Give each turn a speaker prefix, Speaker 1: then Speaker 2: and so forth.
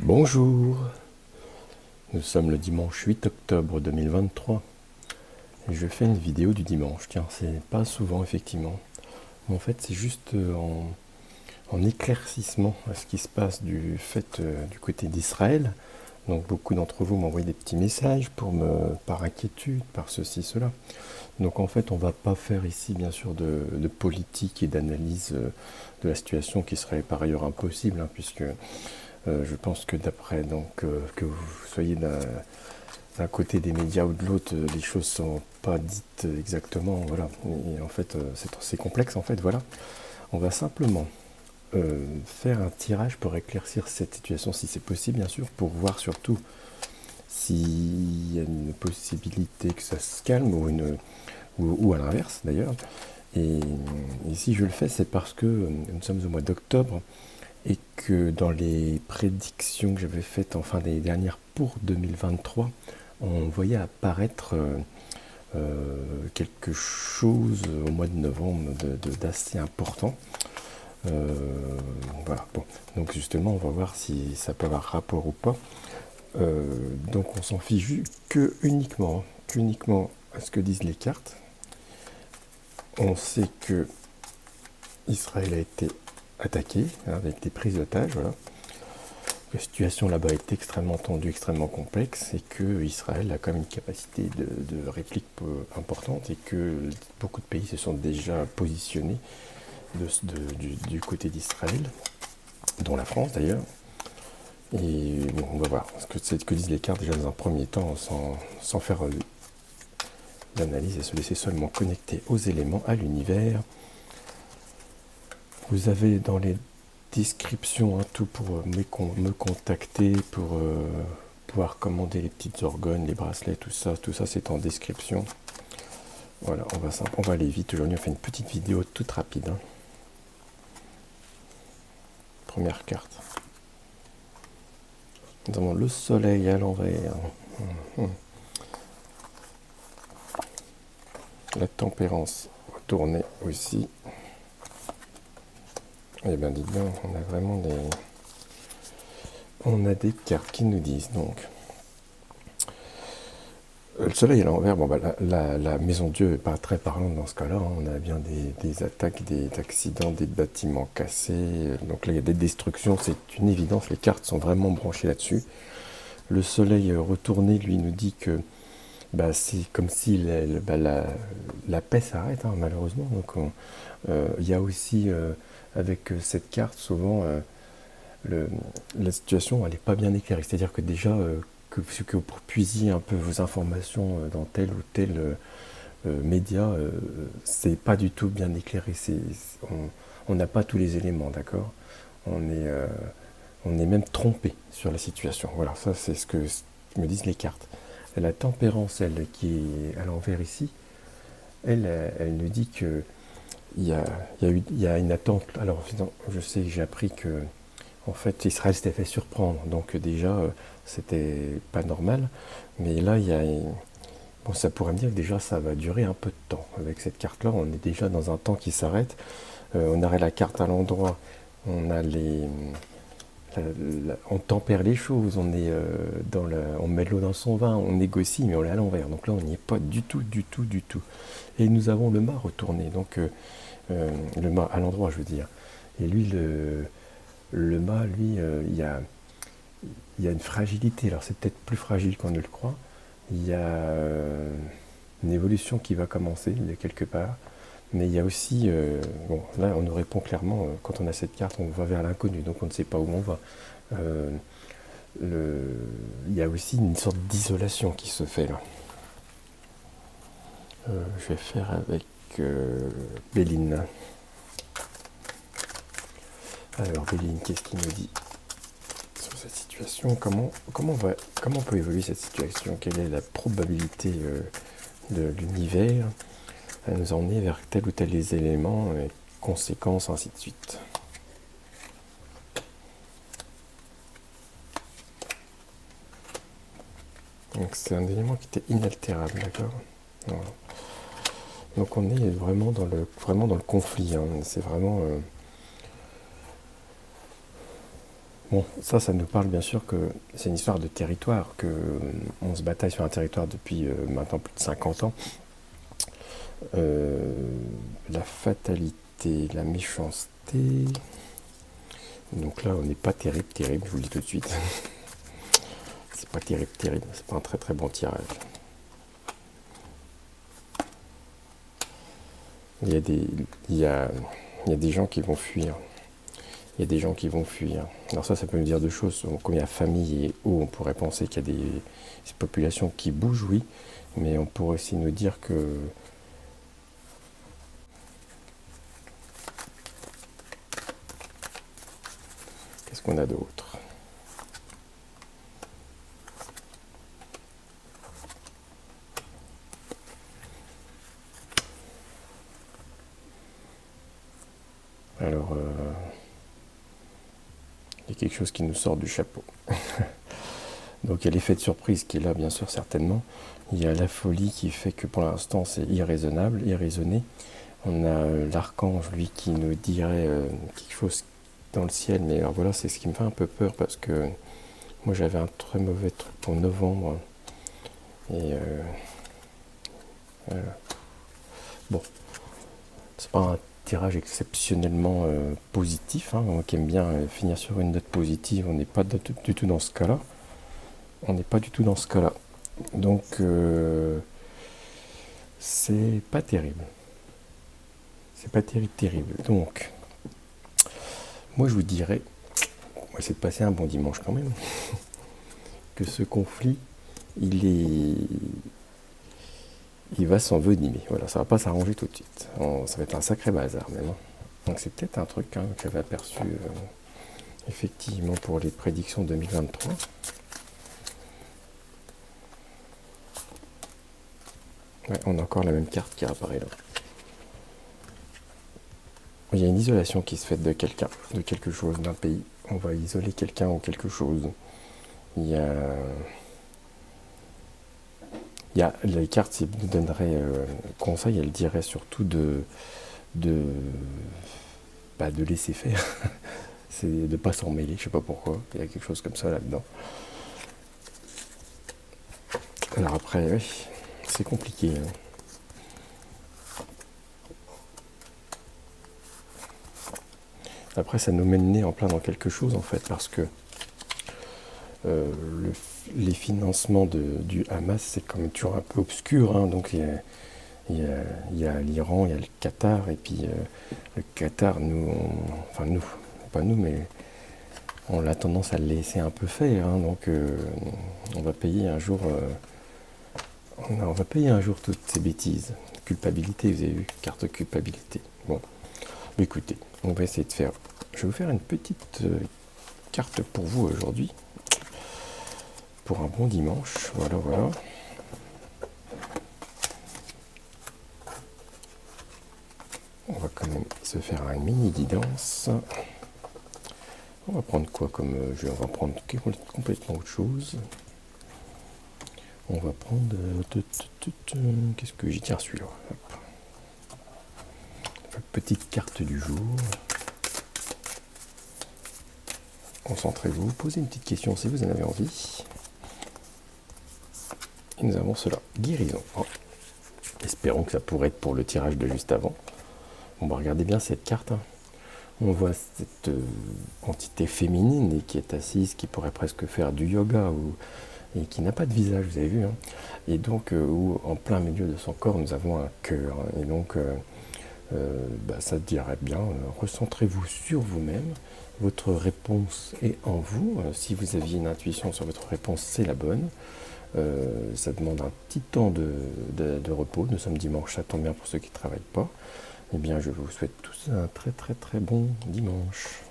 Speaker 1: Bonjour, nous sommes le dimanche 8 octobre 2023 et je fais une vidéo du dimanche. Tiens, c'est pas souvent effectivement, mais en fait c'est juste en éclaircissement à ce qui se passe du côté d'Israël. Donc beaucoup d'entre vous m'envoient des petits messages par inquiétude, par ceci, cela. Donc en fait on va pas faire ici bien sûr de politique et d'analyse de la situation qui serait par ailleurs impossible, hein, puisque je pense que d'après que vous soyez d'un côté des médias ou de l'autre, les choses sont pas dites exactement, voilà. Et en fait, c'est complexe en fait, voilà. On va simplement faire un tirage pour éclaircir cette situation, si c'est possible bien sûr, pour voir surtout s'il y a une possibilité que ça se calme ou à l'inverse d'ailleurs. Et si je le fais, c'est parce que nous sommes au mois d'octobre et que dans les prédictions que j'avais faites en fin d'année dernière pour 2023, on voyait apparaître quelque chose au mois de novembre d'assez important. Voilà, bon. Donc justement, on va voir si ça peut avoir rapport ou pas. Donc on s'en fiche qu'uniquement à ce que disent les cartes. On sait que Israël a été attaqué, hein, avec des prises d'otages, voilà. La situation là-bas est extrêmement tendue, extrêmement complexe, et que Israël a quand même une capacité de réplique importante, et que beaucoup de pays se sont déjà positionnés du côté d'Israël, dont la France d'ailleurs. Et bon, on va voir ce que disent les cartes déjà dans un premier temps, sans faire l'analyse et se laisser seulement connecter aux éléments, à l'univers. Vous avez dans les descriptions tout pour me contacter, pour pouvoir commander les petites orgones, les bracelets, tout ça c'est en description. Voilà, on va aller vite. Aujourd'hui on fait une petite vidéo toute rapide, hein. Première carte. Nous avons le soleil à l'envers. La tempérance retournée aussi. Et bien dites donc, on a vraiment des cartes qui nous disent donc. Le soleil à l'envers, bon, bah, la maison Dieu n'est pas très parlante dans ce cas-là, hein. On a bien des attaques, des accidents, des bâtiments cassés. Donc là, il y a des destructions, c'est une évidence. Les cartes sont vraiment branchées là-dessus. Le soleil retourné, lui, nous dit que bah, c'est comme si la paix s'arrête, hein, malheureusement. Donc il y a aussi, avec cette carte, souvent, la situation, elle n'est pas bien éclairée. C'est-à-dire que déjà, que vous puisiez un peu vos informations dans tel ou tel média, c'est pas du tout bien éclairé. On n'a pas tous les éléments, d'accord. On est même trompé sur la situation. Voilà, ça c'est ce que me disent les cartes. La tempérance, elle, qui est à l'envers ici, elle nous dit que il y a une attente. Alors, je sais que j'ai appris que en fait, Israël s'était fait surprendre, donc déjà, c'était pas normal. Mais là, bon, ça pourrait me dire que déjà, ça va durer un peu de temps. Avec cette carte-là, on est déjà dans un temps qui s'arrête. On aurait la carte à l'endroit, on a on tempère les choses, on met de l'eau dans son vin, on négocie, mais on est à l'envers. Donc là, on n'y est pas du tout, du tout, du tout. Et nous avons le mât retourné, donc le mât à l'endroit, je veux dire. Et lui, le mât, lui, il y a une fragilité. Alors c'est peut-être plus fragile qu'on ne le croit. Il y a une évolution qui va commencer de quelque part. Mais il y a aussi, bon, là on nous répond clairement, quand on a cette carte, on va vers l'inconnu, donc on ne sait pas où on va. Il y a aussi une sorte d'isolation qui se fait là. Je vais faire avec Béline. Alors Béline, qu'est-ce qu'il nous dit sur cette situation? Comment peut évoluer cette situation? Quelle est la probabilité de l'univers à nous emmener vers tel ou tel des éléments, et conséquences, ainsi de suite. Donc c'est un élément qui était inaltérable, d'accord. Voilà. Donc on est vraiment dans le conflit, hein. C'est vraiment Bon, ça nous parle bien sûr que c'est une histoire de territoire, que on se bataille sur un territoire depuis maintenant plus de 50 ans. Euh, la fatalité, la méchanceté. Donc là, on n'est pas terrible, je vous le dis tout de suite. C'est pas terrible, c'est pas un très très bon tirage. Il y a des, il y a, il y a des gens qui vont fuir. Il y a des gens qui vont fuir. Alors ça peut nous dire deux choses. Comme il y a famille et eau, on pourrait penser qu'il y a des populations qui bougent, oui, mais on pourrait aussi nous dire que qu'est-ce qu'on a d'autre? Alors, il y a quelque chose qui nous sort du chapeau. Donc il y a l'effet de surprise qui est là, bien sûr, certainement. Il y a la folie qui fait que pour l'instant c'est irraisonnable, irraisonné. On a l'archange, lui, qui nous dirait quelque chose dans le ciel. Mais alors voilà, c'est ce qui me fait un peu peur parce que moi j'avais un très mauvais truc pour novembre. Et voilà. Bon, c'est pas un tirage exceptionnellement positif, hein, qui aime bien finir sur une note positive. On n'est pas du tout dans ce cas-là. On n'est pas du tout dans ce cas-là. Donc, c'est pas terrible. C'est pas terrible. Donc, moi je vous dirais, on va essayer de passer un bon dimanche quand même, que ce conflit, il va s'envenimer. Voilà, ça va pas s'arranger tout de suite. Ça va être un sacré bazar même. Donc c'est peut-être un truc que j'avais aperçu effectivement pour les prédictions 2023. Ouais, on a encore la même carte qui apparaît là. Il y a une isolation qui se fait de quelqu'un, de quelque chose, d'un pays. On va isoler quelqu'un ou quelque chose. Il y a les cartes, si nous donneraient conseil, elles diraient surtout de laisser faire. C'est de ne pas s'en mêler, je sais pas pourquoi. Il y a quelque chose comme ça là-dedans. Alors après, oui, c'est compliqué. Après, ça nous mène nez en plein dans quelque chose en fait, parce que les financements du Hamas, c'est quand même toujours un peu obscur. Hein, donc il y a l'Iran, il y a le Qatar, et puis le Qatar, enfin nous, pas nous, mais on a tendance à le laisser un peu faire. Hein, donc on va payer un jour, on va payer un jour toutes ces bêtises. Culpabilité, vous avez vu, carte culpabilité. Bon, écoutez, on va essayer de faire. Je vais vous faire une petite carte pour vous aujourd'hui. Pour un bon dimanche, voilà. On va quand même se faire une mini guidance. On va prendre quoi comme jeu? On va prendre complètement autre chose. On va prendre... qu'est-ce que j'y tiens celui-là? Petite carte du jour. Concentrez-vous, posez une petite question si vous en avez envie. Et nous avons cela, guérison. Espérons que ça pourrait être pour le tirage de juste avant. On va regarder bien cette carte. Hein. On voit cette entité féminine et qui est assise, qui pourrait presque faire du yoga et qui n'a pas de visage, vous avez vu. Hein. Et donc, où, en plein milieu de son corps, nous avons un cœur. Hein. Et donc, ça dirait bien, recentrez-vous sur vous-même. Votre réponse est en vous. Si vous aviez une intuition sur votre réponse, c'est la bonne. Ça demande un petit temps de repos. Nous sommes dimanche, ça tombe bien pour ceux qui ne travaillent pas. Eh bien, je vous souhaite tous un très très très bon dimanche.